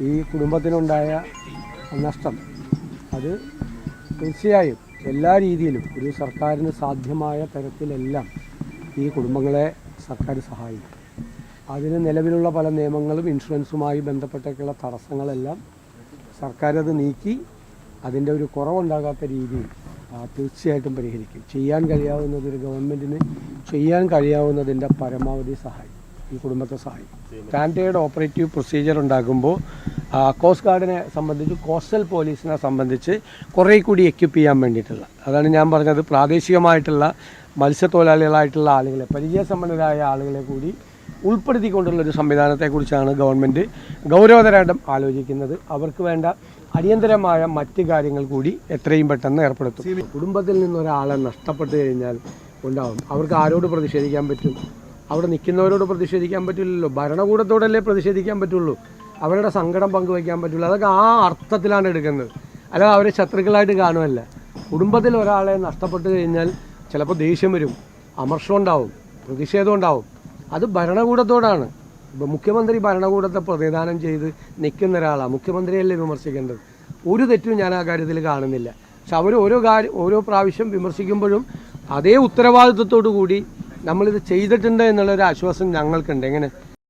ഈ കുടുംബത്തിനുണ്ടായ നഷ്ടം അത് തീർച്ചയായും എല്ലാ രീതിയിലും ഒരു സർക്കാരിന് സാധ്യമായ തരത്തിലെല്ലാം ഈ കുടുംബങ്ങളെ സർക്കാർ സഹായിക്കും. അതിന് നിലവിലുള്ള പല നിയമങ്ങളും ഇൻഷുറൻസുമായി ബന്ധപ്പെട്ടൊക്കെയുള്ള തടസ്സങ്ങളെല്ലാം സർക്കാർ അത് നീക്കി അതിൻ്റെ ഒരു കുറവുണ്ടാകാത്ത രീതിയിൽ തീർച്ചയായിട്ടും പരിഹരിക്കും. ചെയ്യാൻ കഴിയാവുന്നത് ഒരു ഗവൺമെൻറ്റിന് ചെയ്യാൻ കഴിയാവുന്നതിൻ്റെ പരമാവധി സഹായം ഈ കുടുംബത്തെ സഹായിക്കും. സ്റ്റാൻഡേർഡ് ഓപ്പറേറ്റീവ് പ്രൊസീജിയർ ഉണ്ടാകുമ്പോൾ കോസ്റ്റ് ഗാർഡിനെ സംബന്ധിച്ച് കോസ്റ്റൽ പോലീസിനെ സംബന്ധിച്ച് കുറേ കൂടി എക്യുപ്പ് ചെയ്യാൻ വേണ്ടിയിട്ടുള്ള, അതാണ് ഞാൻ പറഞ്ഞത്, പ്രാദേശികമായിട്ടുള്ള മത്സ്യത്തൊഴിലാളികളായിട്ടുള്ള ആളുകളെ, പരിചയസമ്പന്നരായ ആളുകളെ കൂടി ഉൾപ്പെടുത്തിക്കൊണ്ടുള്ളൊരു സംവിധാനത്തെക്കുറിച്ചാണ് ഗവൺമെൻറ് ഗൗരവതരമായിട്ടും ആലോചിക്കുന്നത്. അവർക്ക് വേണ്ട അടിയന്തരമായ മറ്റ് കാര്യങ്ങൾ കൂടി എത്രയും പെട്ടെന്ന് ഏർപ്പെടുത്തും. കുടുംബത്തിൽ നിന്നൊരാളെ നഷ്ടപ്പെട്ടു കഴിഞ്ഞാൽ ഉണ്ടാവും. അവർക്ക് ആരോട് പ്രതിഷേധിക്കാൻ പറ്റും? അവിടെ നിൽക്കുന്നവരോട് പ്രതിഷേധിക്കാൻ പറ്റില്ലല്ലോ. ഭരണകൂടത്തോടല്ലേ പ്രതിഷേധിക്കാൻ പറ്റുള്ളൂ. അവരുടെ സങ്കടം പങ്കുവയ്ക്കാൻ പറ്റുള്ളൂ. അതൊക്കെ ആ അർത്ഥത്തിലാണ് എടുക്കുന്നത്, അല്ലാതെ അവരെ ശത്രുക്കളായിട്ട് കാണുമല്ല. കുടുംബത്തിൽ ഒരാളെ നഷ്ടപ്പെട്ടു കഴിഞ്ഞാൽ ചിലപ്പോൾ ദേഷ്യം വരും, അമർഷം ഉണ്ടാവും, പ്രതിഷേധം ഉണ്ടാവും. അത് ഭരണകൂടത്തോടാണ്. ഇപ്പോൾ മുഖ്യമന്ത്രി ഭരണകൂടത്തെ പ്രതിദാനം ചെയ്ത് നിൽക്കുന്ന ഒരാളാണ്. മുഖ്യമന്ത്രിയല്ലേ വിമർശിക്കേണ്ടത്. ഒരു തെറ്റും ഞാൻ ആ കാര്യത്തിൽ കാണുന്നില്ല. പക്ഷെ അവർ ഓരോ പ്രാവശ്യം വിമർശിക്കുമ്പോഴും അതേ ഉത്തരവാദിത്വത്തോടു കൂടി നമ്മളിത് ചെയ്തിട്ടുണ്ട് എന്നുള്ളൊരു ആശ്വാസം ഞങ്ങൾക്കുണ്ട്. എങ്ങനെ